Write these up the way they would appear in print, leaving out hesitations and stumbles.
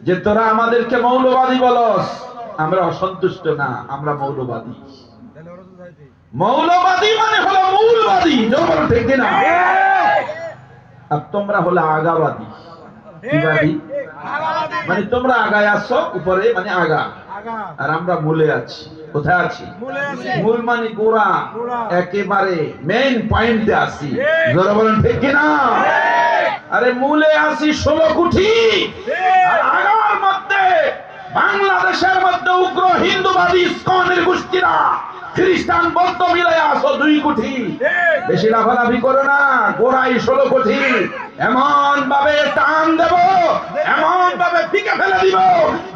যে তোরা আমাদেরকে মৌলবাদী বলস, আমরা অসন্তুষ্ট না, আমরা মৌলবাদী। মৌলবাদী মানে হলো মূলবাদী, জবর ঠিক না? আর তোমরা হলো আগাবাদী। কিবাদী মানে তোমরা আগায় আসো উপরে, মানে আগা, আর আমরা মূলে আছি। কোথায় আছি? মূল মানে গোড়া, একেবারে মেইন পয়েন্টে আছি। জোরে বলেন ঠিক কিনা? আরে মূলে আছি 16 কোটি, আর আগার মধ্যে বাংলাদেশের মধ্যে উগ্র হিন্দুবাদী ইসকনের গোষ্ঠীরা খ্রিস্টান বৌদ্ধ মিলাইয়া আসো 2 কোটি। বেশি লাফালাফি করো না, গোড়াই 16 কোটি। এমন ভাবে টান দেব, এমন ভাবে ফিকে ফেলে দিব,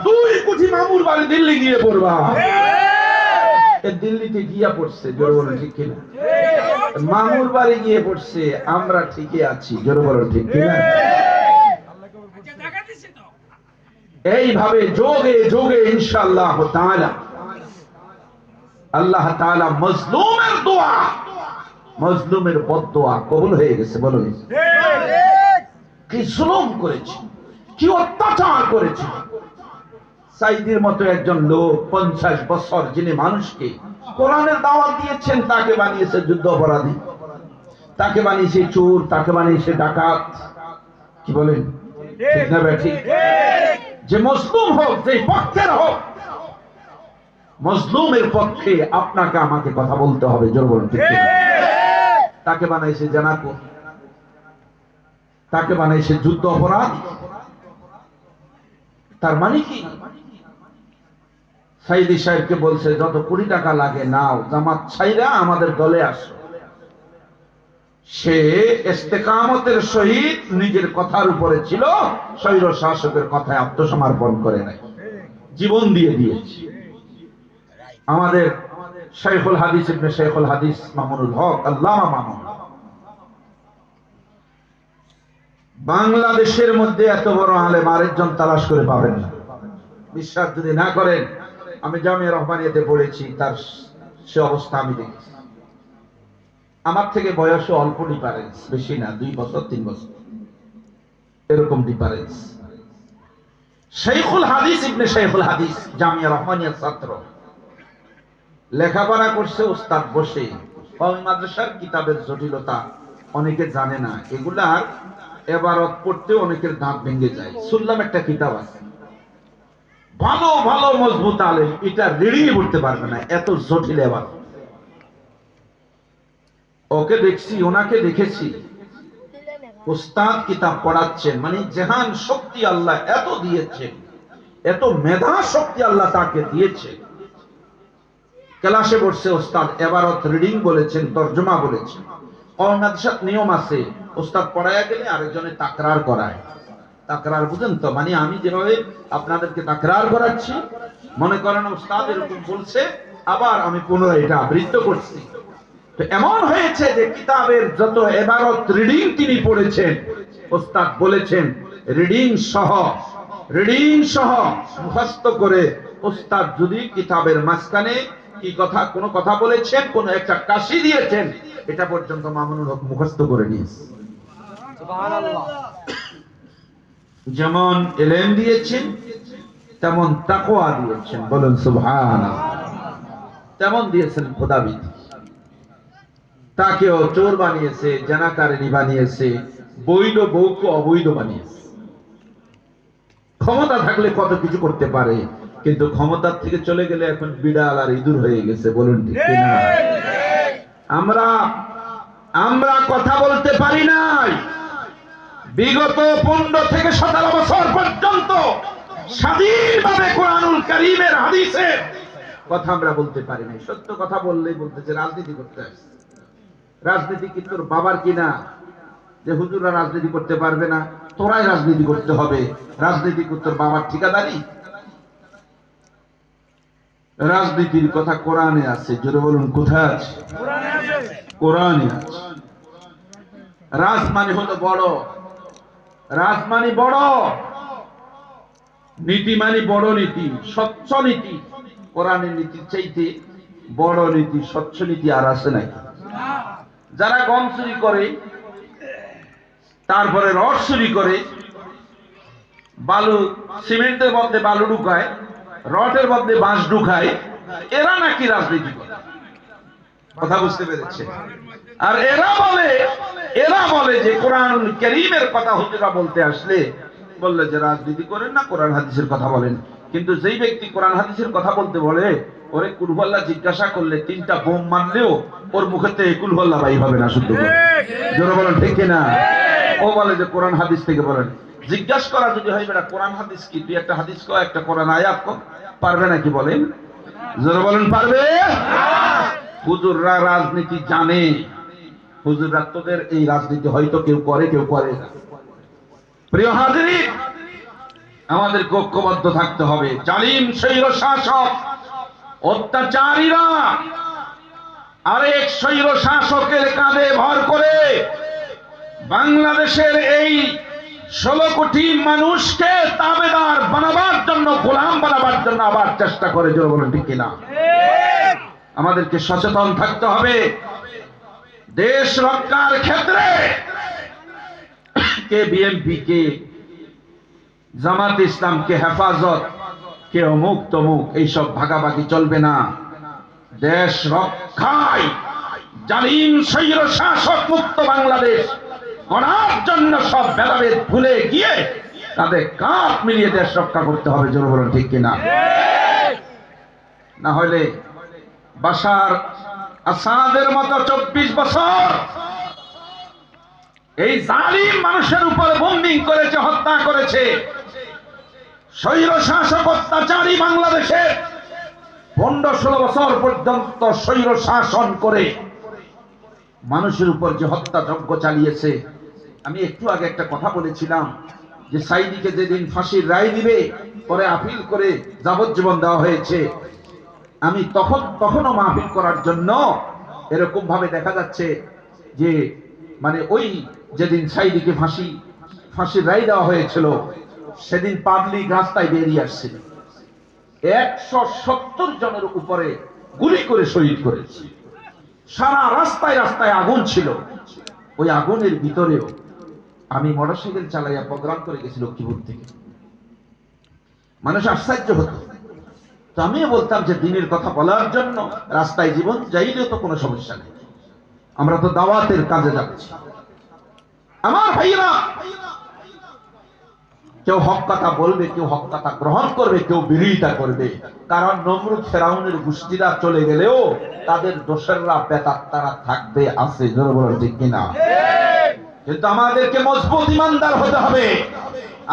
2 কোটি মামুর বাড়ি দিল্লি গিয়ে পড়বা। দিল্লিতে গিয়া পড়ছে, জোরে বলো ঠিক কিনা? মামুর বাড়ি গিয়ে পড়ছে, আমরা ঠিকই আছি। জোরে বলো ঠিক কিনা? এইভাবে যোগে যোগে ইনশাআল্লাহ তাআলা আল্লাহ তাআলা মজলুমের দোয়া, মজলুমের বদদোয়া কবুল হয়ে গেছে। বলুন কি জুলুম করেছে, কি অত্যাচার করেছে। সাইদির মতো একজন লোক 50 বছর যিনি মানুষকে কোরআনের দাওয়াত দিয়েছেন, তাকে বানিয়েছে যুদ্ধ অপরাধী, তাকে বানিয়েছে চোর, তাকে বানিয়েছে ডাকাত। কি বলেন ঠিক না ঠিক? যে মজলুম হোক, যে পক্ষের হোক, মজলুমের পক্ষে আপনাকে আমাকে কথা বলতে হবে। জোর বলুন ঠিক কিনা? তাকে বানাইছে জানাকো, তাকে বানাইছে যুদ্ধ অপরাধ। তার মানে কি? সাইদি সাহেবকে বলছে যত কোটি টাকা লাগে নাও, জামাত ছাইরা আমাদের দলে আসো। সে ইস্তেকামতের সহিত নিজের কথার উপরে ছিল, স্বৈর শাসকের কথায় আত্মসমর্পণ করে নাই, জীবন দিয়ে দিয়েছে। আমাদের শাইখুল হাদিস ইবনে শাইখুল হাদিস মামুনুল হক, আল্লামা মামুন, বাংলাদেশের মধ্যে এত বড় আলেম আরেকজন তালাশ করে পাবেন না। বিশ্বাস যদি না করেন, আমি জামিয়া রহমানিয়াতে পড়েছি, তার সে অবস্থা আমি দেখেছি। আমার থেকে বয়সে অল্প ডিফারেন্স, বেশি না, 2 বছর 3 বছর এরকম ডিফারেন্স। শাইখুল হাদিস ইবনে শাইখুল হাদিস, জামিয়া রহমানিয়ার ছাত্র, লেখাপড়া করছে উস্তাদ বসে। কওমি মাদ্রাসার কিতাবের জটিলতা অনেকে জানে না, এগুলার এবারত পড়তে অনেকের দাঁত ভেঙে যায়। শুনলাম একটা কিতাব আছে, ভালো ভালো মজবুত আলেম এটা রিডিং পড়তে পারবে না, এত জটিল। এবার ওকে দেখছি, ওনাকে দেখেছি, উস্তাদ কিতাব পড়াচ্ছেন, মানে জেহান শক্তি আল্লাহ এত দিয়েছে, এত মেধা শক্তি আল্লাহ তাকে দিয়েছে। ক্লাসে বসছে উস্তাদ, এবারত রিডিং বলেছেন, তরজমা বলেছেন। কওমাদের নিয়ম আছে, উস্তাদ পড়ায়া গেলে আরেকজনে তাকরার করায়। তাকরার বুঝেন তো? মানে আমি যেভাবে আপনাদেরকে তাকরার করাচ্ছি, মনে করেন উস্তাদ এরকম বলছে, আবার আমি পুনরায় এটা আবৃত্ত করছি। তো এমন হয়েছে যে কিতাবের যত এবারত রিডিং তিনি পড়েছেন, উস্তাদ বলেছেন রিডিং সহ মুখস্থ করে, উস্তাদ যদি কিতাবের মাঝখানে কি কথা, কোন কথা বলেছেন, কোন একটা কাশি দিয়েছেন, এটা পর্যন্ত মামুনুল হক মুখস্থ করে নিয়েছে। সুবহানাল্লাহ। যেমন ইলম দিয়েছেন, তেমন তাকওয়া দিয়েছেন। বলুন সুবহানাল্লাহ। তেমন দিয়েছেন খোদাবিদ। তাকেও চোর বানিয়েছে, জানাকারী বানিয়েছে, বৈধ বউকে অবৈধ বানিয়েছে। ক্ষমতা থাকলে কত কিছু করতে পারে, কিন্তু ক্ষমতার থেকে চলে গেলে এখন বিড়াল আর ইঁদুর হয়ে গেছে। বলুন ঠিক কিনা? আমরা কথা বলতে পারি নাই বিগত 15 থেকে 17 বছর পর্যন্ত স্বাধীনভাবে কোরআনুল কারীমের হাদিসের কথা আমরা বলতে পারি নাই। সত্য কথা বললেই বলতেছে রাজনীতি করতে আসছে। রাজনীতি কি তোর বাবার কিনা যে হুজুররা রাজনীতি করতে পারবে না, তোরাই রাজনীতি করতে হবে? রাজনীতি কি তোর বাবার ঠিকাদারি? রাজনীতির কথা কোরআনে আছে। জোরে বলুন কোথায় আছে? কোরআনে আছে। রাজ মানে হলো বড়, রাজ মানে বড়, নীতি মানে বড় নীতি, স্বচ্ছ নীতি। কোরআনের নীতির চাইতে বড় নীতি, স্বচ্ছ নীতি আর আছে নাকি? যারা গম চুরি করে, তারপরে রস চুরি করে, বালু, সিমেন্টের মধ্যে বালু ঢুকায়, রডের মধ্যে বাঁশ ঢুকায়, এরা নাকি রাজনীতি করে। কথা বুঝতে পেরেছে? আর এরা বলে যে কোরআনুল কারীমের কথা হুজুরা বলতে আসলে বললে যে রাজনীতি করেন না, কোরআন হাদিসের কথা বলেন। কিন্তু যেই ব্যক্তি কোরআন হাদিসের কথা বলতে বলে, ওরে কুলহুয়াল্লাহ জিজ্ঞাসা করলে 3টা বোম মারলেও ওর মুখেতে কুলহুয়াল্লাহ বাই হবে না, শুদ্ধ করে। জোরে বলেন ঠিক কিনা? ও বলে যে কোরআন হাদিস থেকে বলেন। জিজ্ঞাসা করা যদি হয় বেটা কোরআন হাদিস কি, তুই একটা হাদিস কো, একটা কোরআন আয়াত কো, পারবে নাকি বলেন? জোরে বলেন পারবে? হুজুররা রাজনীতি জানে, হুজুররা তোদের এই রাজনীতি হয়তো কেউ করে কেউ করে না। প্রিয় হাজিরিন, আমাদের ঐক্যবদ্ধ থাকতে হবে। জালিম স্বৈর শাসক অত্যাচারীরা আরেক স্বৈর শাসকের কাঁধে ভর করে বাংলাদেশের এই 16 কোটি মানুষকে তাবেদার বানাবার জন্য, গোলাম বানাবার জন্য আবার চেষ্টা করে। জোরে বলেন ঠিক কিনা? আমাদেরকে সচেতন থাকতে হবে। দেশ রক্ষার ক্ষেত্রে কে বিএনপি, কে জামাত ইসলাম, কে হেফাজত, কে অমুক তমুক, এইসব ভাগাভাগি চলবে না। দেশ রক্ষায় জালিম স্বৈর শাসক মুক্ত বাংলাদেশ গড়ার জন্য সব ভেদাভেদ ভুলে গিয়ে তাদের কাঁধ মিলিয়ে দেশ রক্ষা করতে হবে। জোরে বলেন ঠিক কিনা? না হলে বাশার আসাদের মতো 24 বছর এই জালিম মানুষের উপর বম্বিং করেছে, হত্যা করেছে। স্বৈর শাসক অত্যাচারী বাংলাদেশে 15-16 বছর পর্যন্ত স্বৈর শাসন করে মানুষের উপর যে হত্যাযজ্ঞ চালিয়েছে। আমি একটু আগে একটা কথা বলেছিলাম যে সাইদিকে যেদিন ফাঁসির রায় দিবে, পরে আপিল করে যাবজ্জীবন দেওয়া হয়েছে। আমি তখনও মাহফিল করার জন্য এরকম ভাবে দেখা যাচ্ছে যে মানে ওই যেদিন সাইদিকে ফাঁসির রায় দেওয়া হয়েছিল সেদিন পাবলিক রাস্তায় বেরিয়ে আসছিল। 170 জনের উপরে গুলি করে শহীদ করেছে। সারা রাস্তায় রাস্তায় আগুন ছিল। ওই আগুনের ভিতরেও আমি মোটরসাইকেল চালাইয়া প্রোগ্রাম করে গেছি লক্ষ্মীপুর থেকে। মানুষ আশ্চর্য হতো। তো আমিও বলতাম যে দিনের কথা বলার জন্য রাস্তায় জীবন যাইলেও তো কোনো সমস্যা নেই, আমরা তো দাওয়াতের কাজে যাচ্ছি। আমার ভাইরা, কেউ হক কথা বলবে, কেউ হক কথা গ্রহণ করবে, কেউ বিরোধিতা করবে। কারণ নমরুদ ফেরাউনের গোষ্ঠীরা চলে গেলেও তাদের দোসররা বেতাত্তারা থাকবে, আছে। জোরে বলেন ঠিক কিনা? কিন্তু আমাদেরকে মজবুত ইমানদার হতে হবে।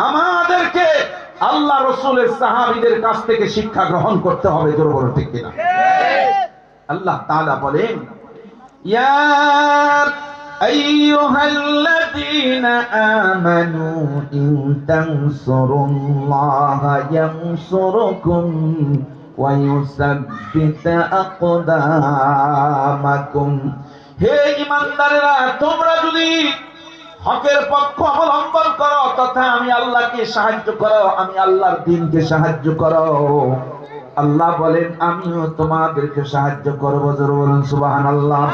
আমাদেরকে আল্লাহ রসুলের সাহাবীদের কাছ থেকে শিক্ষা গ্রহণ করতে হবে। জোরে বলেন ঠিক কিনা? আল্লাহ তাআলা বলেন, ইয়া আইয়ুহাল্লাযীনা আমানু ইন তানসুরুল্লাহা ইয়ানসুরকুম ওয়া ইউসাব্বিত আকদামাকুম। হে ঈমানদারেরা, তোমরা যদি হকের পক্ষ অবলম্বন করো তথা আমি আল্লাহকে সাহায্য করো, আমি আল্লাহর দ্বীনকে সাহায্য করো, আল্লাহ বলেন আমিও তোমাদেরকে সাহায্য করব। জোরে বলুন সুবহানাল্লাহ।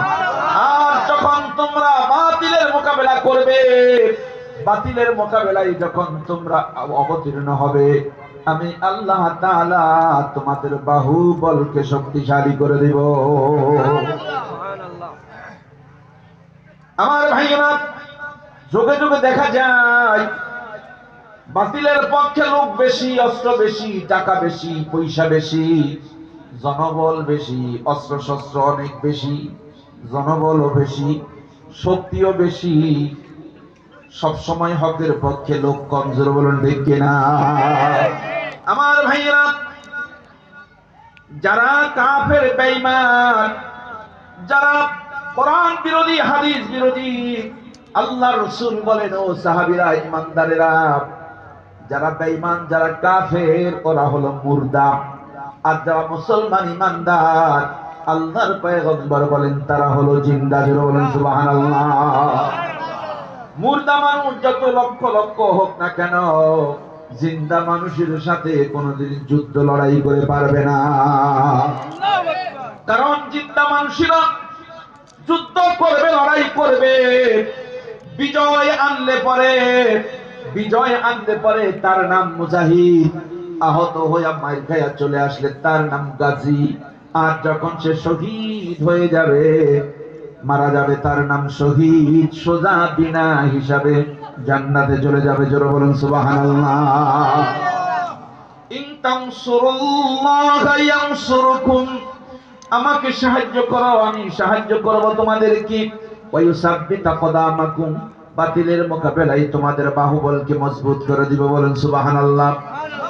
আর যখন তোমরা বাতিলের মোকাবেলা করবে, বাতিলের মোকাবেলায় যখন তোমরা অবতীর্ণ হবে, আমি আল্লাহ তাআলা তোমাদের বাহুবলকে শক্তিশালী করে দেব। আমার ভাইয়েরা, যুগে যুগে দেখা যায় বাতিলের পক্ষে লোক বেশি, অস্ত্র বেশি, টাকা বেশি, পয়সা বেশি, জনবল বেশি, অস্ত্র শস্ত্র অনেক বেশি, জনবলও বেশি, শক্তিও বেশি। সব সময় হকের পক্ষে লোক কম। জোরে বলুন ঠিক কিনা? আমার ভাইয়েরা, যারা কাফের বেঈমান, যারা কোরআন বিরোধী, হাদিস বিরোধী, আল্লাহ রাসূল বলেন ও সাহাবীরা, ঈমানদারেরা, যারা বেঈমান, যারা কাফের, ওরা হলো মুর্দা। আর যারা মুসলমান ঈমানদার, আল্লাহর পয়গম্বর বলেন তারা হলো জিন্দা। জোরে বলেন সুবহানাল্লাহ। মুর্দা মানুষ যত লক্ষ লক্ষ হোক না কেন, জিন্দা মানুষের সাথে কোনোদিন যুদ্ধ লড়াই করে পারবে না। কারণ জিন্দা মানুষেরা যুদ্ধ করবে, লড়াই করবে, বিজয় আনলে পরে বিজয় আনতে পারে তার নাম মুজাহিদ, আহত হয়ে মাইর খায়া চলে আসলে তার নাম গাজী, আর যখন সে শহীদ হয়ে যাবে, মারা যাবে, তার নাম শহীদ, সোজা বিনা হিসাবে জান্নাতে চলে যাবে। জোরে বলুন সুবহানাল্লাহ। ইন তানসুরুল্লাহা ইয়ানসুরকুম, আমাকে সাহায্য করো আমি সাহায্য করব তোমাদেরকে। ওয়া ইউসাব্বিত আকদামাকুম, বাতিলের মোকাবেলায় তোমাদের বাহুবলকে মজবুত করে দিব। বলেন সুবহানাল্লাহ।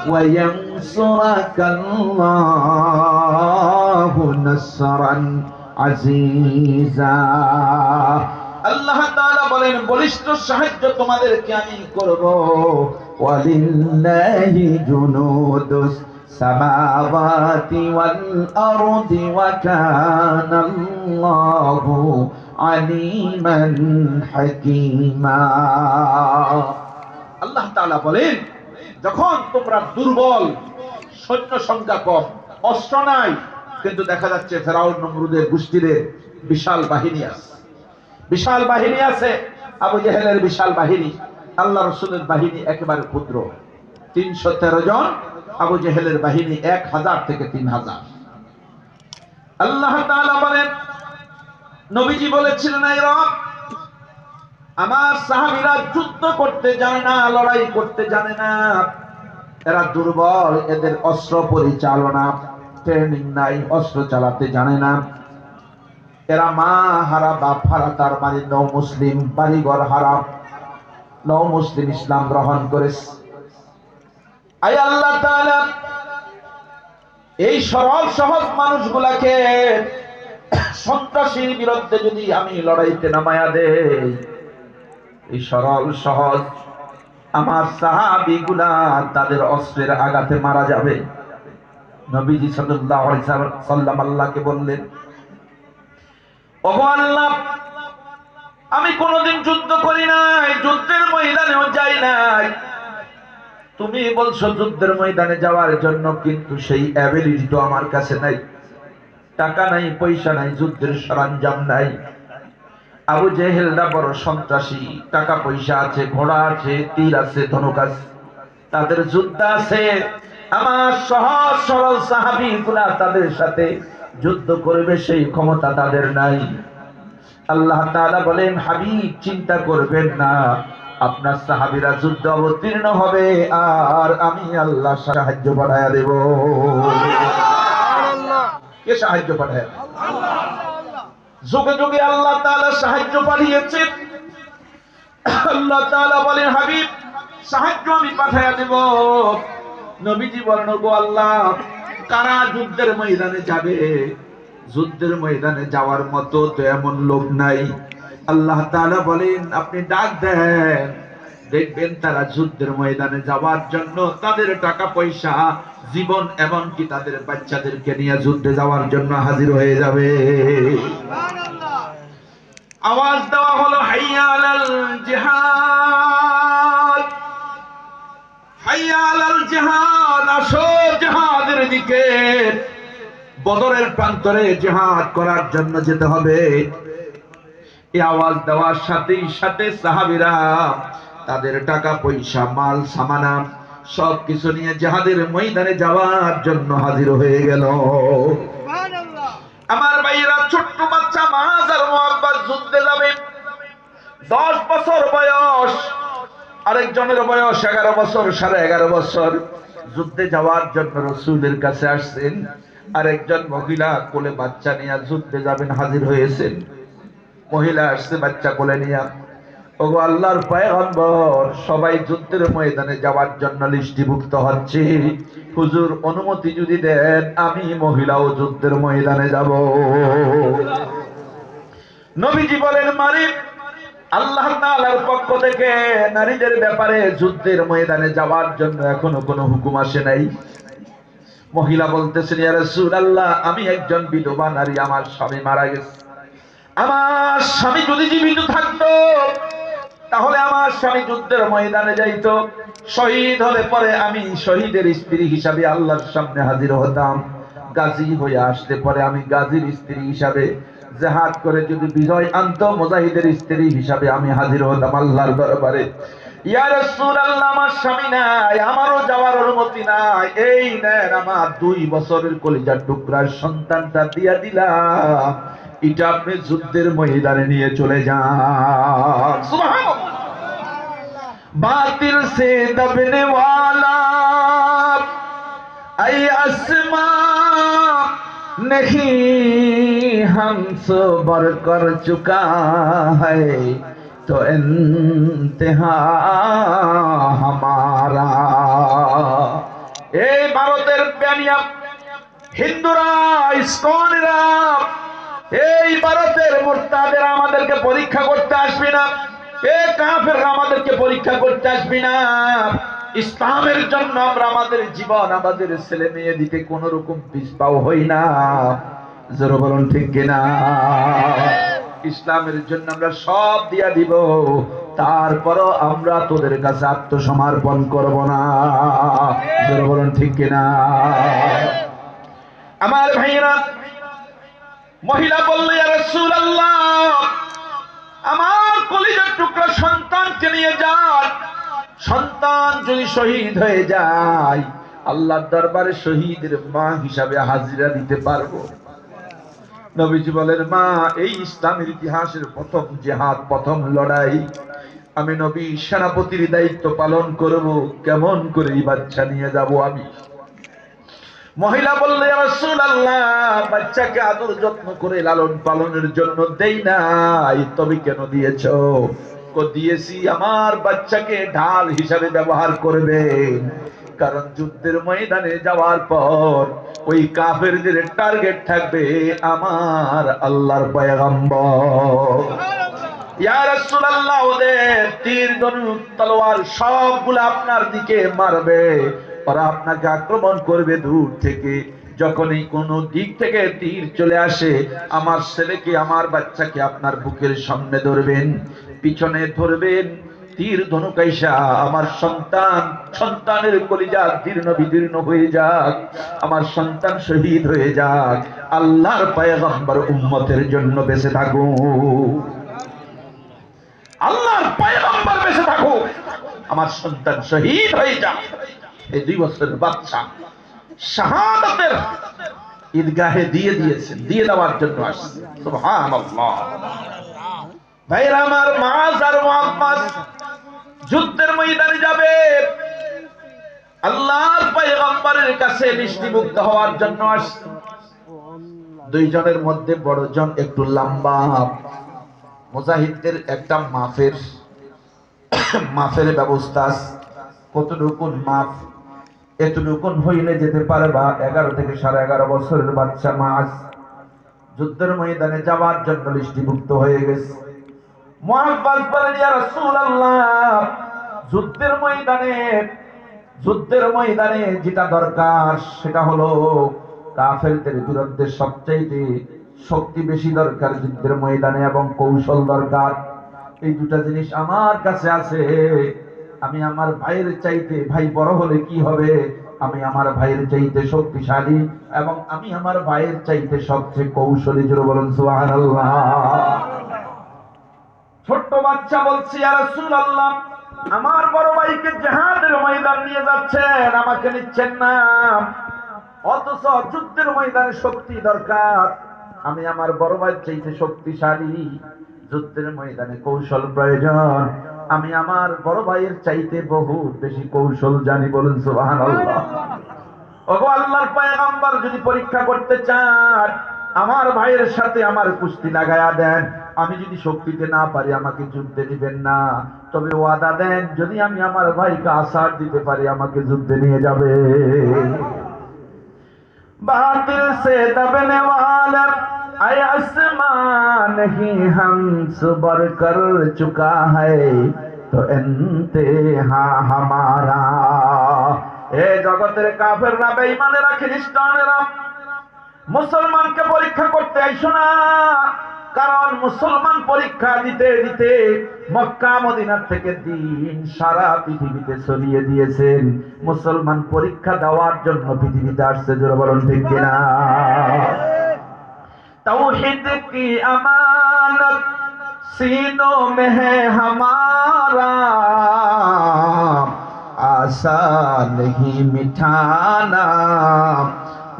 ওয়া ইয়ানসুরাকাল্লাহু নাসরান আজিজা, আল্লাহ তাআলা বলেন বলিষ্ঠ সাহায্য তোমাদেরকে আমি করব। ওয়ালিল্লাহি জুনুদুস সামাওয়াতি ওয়াল আরদি ওয়া কানাল্লাহু আলিমান হাকীমা। আল্লাহ তাআলা বলেন যখন তোমরা দুর্বল, সৈন্য সংখ্যা কম, অস্ত্র নাই, কিন্তু দেখা যাচ্ছে ফেরাউন নমরুদের গোষ্ঠীর বিশাল বাহিনী আছে, বিশাল বাহিনী আছে, আবু জেহেলের বিশাল বাহিনী, আল্লাহ রাসূলের বাহিনী একেবারে ক্ষুদ্র, 313 জন, আবু জেহেলের বাহিনী 1000 থেকে 3000। আল্লাহ তাআলা বলেন নবীজি বলেছিলেন এই রব আমার সাহাবীরা যুদ্ধ করতে জানে না, লড়াই করতে জানে না, এরা দুর্বল, এদের অস্ত্র পরিচালনা ট্রেনিং নাই, অস্ত্র চালাতে জানে না, এরা মা হারা বাপ হারা, তার মানে নও মুসলিম, বাড়িঘর হারা, নও মুসলিম ইসলাম গ্রহণ করেছে। আয় আল্লাহ তাআলা এই সরল সহজ মানুষগুলাকে সন্ত্রাসীর বিরুদ্ধে যদি আমি লড়াইতে নামায়া দেই, এই সরল সহজ আমার সাহাবীগুলা তাদের অস্ত্রের আঘাতে মারা যাবে। নবীজি সাল্লাল্লাহু আলাইহি সাল্লাম আল্লাহকে বললেন ওগো আল্লাহ আমি কোনোদিন যুদ্ধ করি নাই, যুদ্ধের ময়দানেও যাই নাই, তুমি বলছো যুদ্ধের ময়দানে যাওয়ার জন্য, কিন্তু সেই অ্যাবিলিটি তো আমার কাছে নাই, টাকা নাই, পয়সা নাই, যুদ্ধের সরঞ্জাম নাই। আবু জেহেলরা বড় সন্ত্রাসী, টাকা পয়সা আছে, ঘোড়া আছে, তীর আছে, ধনুক আছে, তাদের যুদ্ধ আছে, আমার সহজ সরল সাহাবীগুলা তাদের সাথে যুদ্ধ করবে সেই ক্ষমতা তাদের নাই। আল্লাহ তাআলা বলেন হাবিব চিন্তা করবেন না, আপনার সাহাবীরা যুদ্ধ অবতীর্ণ হবে আর আমি আল্লাহ সাহায্য পাঠায়া দেব। কে সাহায্য পাঠায়? যুগে যুগে আল্লাহ তাআলা সাহায্য পাঠিয়েছে। আল্লাহ তাআলা বলেন হাবিব সাহায্য আমি পাঠায়া দেব। নবীজি বলেন গো আল্লাহ কারা যুদ্ধের ময়দানে যাবে? যুদ্ধের ময়দানে যাওয়ার মতো তো এমন লোক নাই। আল্লাহ তাআলা বলেন আপনি ডাক দেন, দেখবেন তারা যুদ্ধের ময়দানে যাওয়ার জন্য তাদের টাকা পয়সা, জীবন, এমনকি তাদের বাচ্চাদেরকে নিয়ে যুদ্ধে যাওয়ার জন্য হাজির হয়ে যাবে। আওয়াজ দেওয়া হলো হাইয়া আলাল জিহাদ, হাইয়া আলাল জিহাদ, আসো জিহাদের দিকে, বদরের প্রান্তরে জিহাদ করার জন্য যেতে হবে। এই আওয়াজ দেওয়ার সাথেই সাথে সাহাবীরা তাদের টাকা পয়সা, মাল সামানা সবকিছু নিয়ে জিহাদের ময়দানে যাওয়ার জন্য হাজির হয়ে গেল। আমার ভাইয়েরা ছোট্ট বাচ্চা মাজ আর মুহাব্বত যুদ্ধে যাবে, 10 বছর বয়স, আরেকজনের বয়স 11 বছর, 11.5 বছর, যুদ্ধে যাওয়ার জন্য রাসূলের কাছে আসছেন। আরেকজন মহিলা কোলে বাচ্চা নিয়ে যুদ্ধে যাবেন, হাজির হয়েছেন। মহিলা আসছে বাচ্চা কোলে নিয়ে, ওগো আল্লাহর পয়গম্বর সবাই যুদ্ধের ময়দানে যাওয়ার জন্য লিস্টিভুক্ত হচ্ছে, হুজুর অনুমতি যদি দেন আমি মহিলাও যুদ্ধের ময়দানে যাব। নবীজি বলেন মালিক আল্লাহ তাআলার পক্ষ থেকে নারীদের ব্যাপারে যুদ্ধের ময়দানে যাওয়ার জন্য এখনো কোনো হুকুম আসে নাই। মহিলা বলতেছেন ইয়া রাসূলুল্লাহ আমি একজন বিধবা নারী, আমার স্বামী মারা গেছে, আমার স্বামী যদি জীবিত থাকতো তাহলে আমার স্বামী যুদ্ধের ময়দানে যাইতো, শহীদ হলে পরে আমি শহীদের স্ত্রী হিসাবে আল্লাহর সামনে হাজির হতাম, গাজী হয়ে আসলে পরে আমি গাজীর স্ত্রী হিসাবে, জিহাদ করে যদি বিজয় আনতো মুজাহিদের স্ত্রী হিসাবে আমি হাজির হতাম আল্লাহর দরবারে। ইয়া রাসূলুল্লাহ, আমার স্বামী নাই, আমারও যাওয়ার অনুমতি নাই, এই নেন আমার 2 বছরের কলিজার টুকরার সন্তানটা দিয়া দিলাম, এটা আপনি যুদ্ধের ময়দানে নিয়ে চলে যান। সুবহানাল্লাহ। बातिल से दबने वाला ऐ आसमां नहीं हमसे बर कर चुका है तो इंतहा हमारा। এই ভারতের প্যানিয়া হিন্দুরা, ইসকনেরা, এই ভারতের মুরতাদেরা আমাদেরকে পরীক্ষা করতে আসবে না, এ কাফেররা আমাদেরকে পরীক্ষা করতে আসবে না। ইসলামের জন্য আমরা আমাদের জীবন, আমাদের ছেলে মেয়ে দিতে কোন রকম পিছপাও হই না। জোরে বলুন ঠিক কিনা? ইসলামের জন্য আমরা সব দিয়া দিব, তারপরও আমরা তোদের কাছে আত্মসমর্পণ করব না। জোরে বলুন ঠিক কিনা? আমার ভাইরা, মহিলা বলল, ইয়া রাসূলুল্লাহ, আমার কলিজার টুকরা সন্তানকে নিয়ে যান, সন্তান যদি শহীদ হয়ে যায় আল্লাহর দরবারে শহীদের মা হিসাবে হাজিরা দিতে পারবো। নবীজি বলেন, মা, এই ইসলামের ইতিহাসের প্রথম জিহাদ, প্রথম লড়াই, আমি নবী সেনাপতির দায়িত্ব পালন করব, কেমন করে এই বাচ্চা নিয়ে যাব আমি? মহিলা বলল, ইয়া রাসূলুল্লাহ, বাচ্চাকে আদর যত্ন করে লালন পালনের জন্য দেই নাই, তবে কেন দিয়েছো? দিয়েছি আমার বাচ্চাকে ঢাল হিসাবে ব্যবহার করবেন, কারণ যুদ্ধের ময়দানে যাওয়ার পর ওই কাফেরদের টার্গেট থাকবে আমার আল্লাহর পয়গম্বর। ইয়া রাসূলুল্লাহ, ওদের তীর ধনুক তলোয়ার সবগুলো আপনার দিকে মারবে, ওরা আপনাকে আক্রমণ করবে দূর থেকে। যখনই কোন দিক থেকে তীর চলে আসে, আমার ছেলেকে, আমার বাচ্চাকে আপনার বুকের সামনে ধরবেন, পিছনে ধরবেন, তীর ধনুক আইসা আমার সন্তানের কলিজা দীর্ণ বিদীর্ণ হয়ে যাক, আমার সন্তান শহীদ হয়ে যাক, আল্লাহর পয়গম্বর উম্মতের জন্য বেঁচে থাকুক, আল্লাহর পয়গম্বর বেঁচে থাকুক, আমার সন্তান শহীদ হয়ে যাক। এই 2 বছরের বাচ্চা শাহাদাতের ঈদগাহে দিয়ে দিয়েছেন, দিয়ে দেওয়ার জন্য আসছে। সুবহানাল্লাহ। ভাইরা আমার, মাআজ আর মুহাম্মদ যুদ্ধের ময়দানে যাবে, আল্লাহর পয়গম্বরের কাছে মিষ্টিমুগ্ধ হওয়ার জন্য আসছে। 2 জনের মধ্যে বড় জন একটু লম্বা, মুজাহিদদের একটা মাফের ব্যবস্থা আছে। কতটুকু মাফ? এতটুকুন হইলে যেতে পারবা 11 থেকে 11.5 বছরের বাচ্চা মাস যুদ্ধের ময়দানে যাওয়ার জন্য লিস্টিভুক্ত হয়ে গেছে। মুআব্বাস বলেন, ইয়া রাসূলুল্লাহ, যুদ্ধের ময়দানে যেটা দরকার সেটা হলো কাফেরদের বিরুদ্ধে সবচেয়ে শক্তি বেশি দরকার যুদ্ধের ময়দানে, এবং কৌশল দরকার। এই 2টা জিনিস আমার কাছে আছে। আমি আমার ভাইয়ের চাইতে, ভাই বড় হলে কি হবে, আমি আমার ভাইয়ের চাইতে শক্তিশালী, এবং আমি আমার ভাইয়ের চাইতে সবচেয়ে কৌশলী। জোরে বলুন সুবহানাল্লাহ। ছোট্ট বাচ্চা বলছে, ইয়া রাসূলুল্লাহ, আমার বড় ভাইকে জিহাদের ময়দান নিয়ে যাচ্ছেন, আমাকে নিচ্ছেন না, অথচ যুদ্ধের ময়দানে শক্তি দরকার, আমি আমার বড় ভাইয়ের চাইতে শক্তিশালী, যুদ্ধের ময়দানে কৌশল প্রয়োজন, আমি আমার বড় ভাইয়ের চাইতে বহু বেশি কৌশল জানি। বলুন সুবহানাল্লাহ। ওগো আল্লাহর পয়গম্বর, যদি পরীক্ষা করতে চান আমার ভাইয়ের সাথে আমার কুস্তি লাগায়া দেন, আমি যদি শক্তিতে না পারি আমাকে যুদ্ধে দিবেন না, তবে ওয়াদা দেন যদি আমি আমার ভাইকে আসার দিতে পারি আমাকে যুদ্ধে নিয়ে যাবে। বাতিল সে দবনে ওয়ালা ऐ आसमां नहीं हमसे बर कर चुका है तो इंतहा हमारा। ए জগতের কাফেররা, বেঈমানেরা, খ্রিস্টানেরা মুসলমানকে পরীক্ষা করতে আইসো না, কারণ মুসলমান পরীক্ষা দিতে দিতে মক্কা মদিনা থেকে দিন সারা পৃথিবীতে ছড়িয়ে দিয়েছেন। মুসলমান পরীক্ষা দেওয়ার জন্য পৃথিবীতে আসছে। জোরে বলুন ঠিক কিনা? तौहीद की अमानत सीनों में है हमारे आशा नहीं मिटाना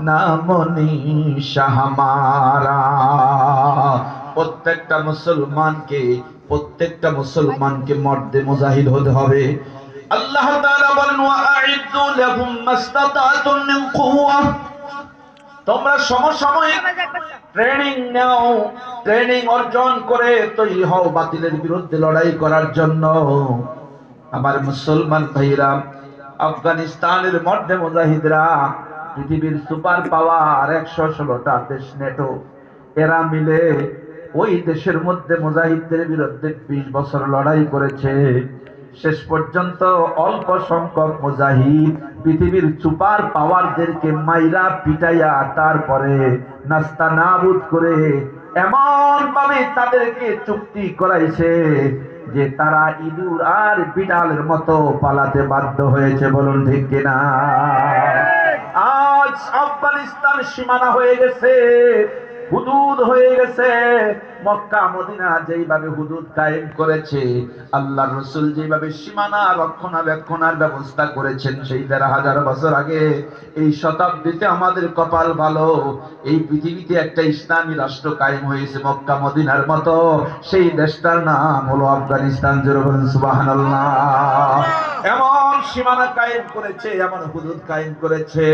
नाम निशा हमारा। প্রত্যেকটা মুসলমানকে মর্দে মুজাহিদ হতে হবে। আল্লাহ তাআলা বলেন ওয়া আ'ইদ্দু লাহুম মাসতাতাতুম মিন কুওয়া, তোমরা সমসাময়িক ট্রেনিং নাও, ট্রেনিং অর্জন করে তৈরি হও বাতিলের বিরুদ্ধে লড়াই করার জন্য। আমার মুসলমান ভাইরা, আফগানিস্তানের মর্দে মুজাহিদরা পৃথিবীর সুপার পাওয়ার 116টা দেশ নেটো, এরা মিলে ওই দেশের মধ্যে মুজাহিদদের বিরুদ্ধে 20 বছর লড়াই করেছে। শেষ পর্যন্ত অল্প সংখ্যক মুজাহিদ পৃথিবীর সুপার পাওয়ারদেরকে মাইরা পিটাইয়া তারপরে নাস্তানাবুদ করে এমন ভাবে তাদেরকে চুক্তি করাইছে যে তারা ইঁদুর আর বিড়ালের মতো পালাতে বাধ্য হয়েছে। বলুন ঠিক কিনা? আজ আফগানিস্তান সীমানা হয়ে গেছে, হুদুদ হয়ে গেছে। মক্কা মদিনা যেইভাবে হুদুদ কায়েম করেছে, আল্লাহর রাসূল যেইভাবে সীমানা রক্ষণাবেক্ষণের ব্যবস্থা করেছেন সেই ১৫০০ বছর আগে, এই শতাব্দীতে আমাদের কপাল ভালো, এই পৃথিবীতে একটা ইসলামী রাষ্ট্র কায়েম হয়েছে মক্কা মদিনার মতো। সেই দেশটার নাম হলো আফগানিস্তান। জোরে বলুন সুবহানাল্লাহ। এমন সীমানা কায়েম করেছে, এমন হুদুদ কায়েম করেছে,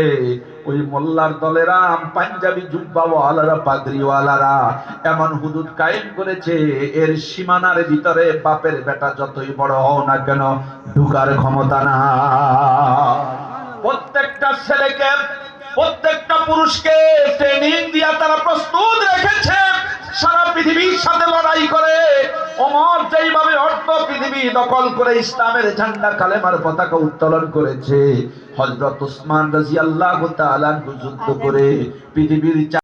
ওই মোল্লার দলেরা, পাঞ্জাবি জুব্বাওয়ালারা, পাগড়িওয়ালারা এমন হুদুদ কায়েম করেছে, এর সীমানার ভিতরে বাপের বেটা যতই বড় হও না কেন ঢুকার ক্ষমতা না। প্রত্যেকটা ছেলেকে, প্রত্যেকটা পুরুষকে ট্রেনিং দিয়া তারা প্রস্তুত রেখেছে সারা পৃথিবীর সাথে লড়াই করে। ওমর যেইভাবে অর্ধ পৃথিবী দখল করে ইসলামের ঝান্ডা কালেমার পতাকা উত্তোলন করেছে, হযরত উসমান রাদিয়াল্লাহু তাআলা যুদ্ধ করে পৃথিবীর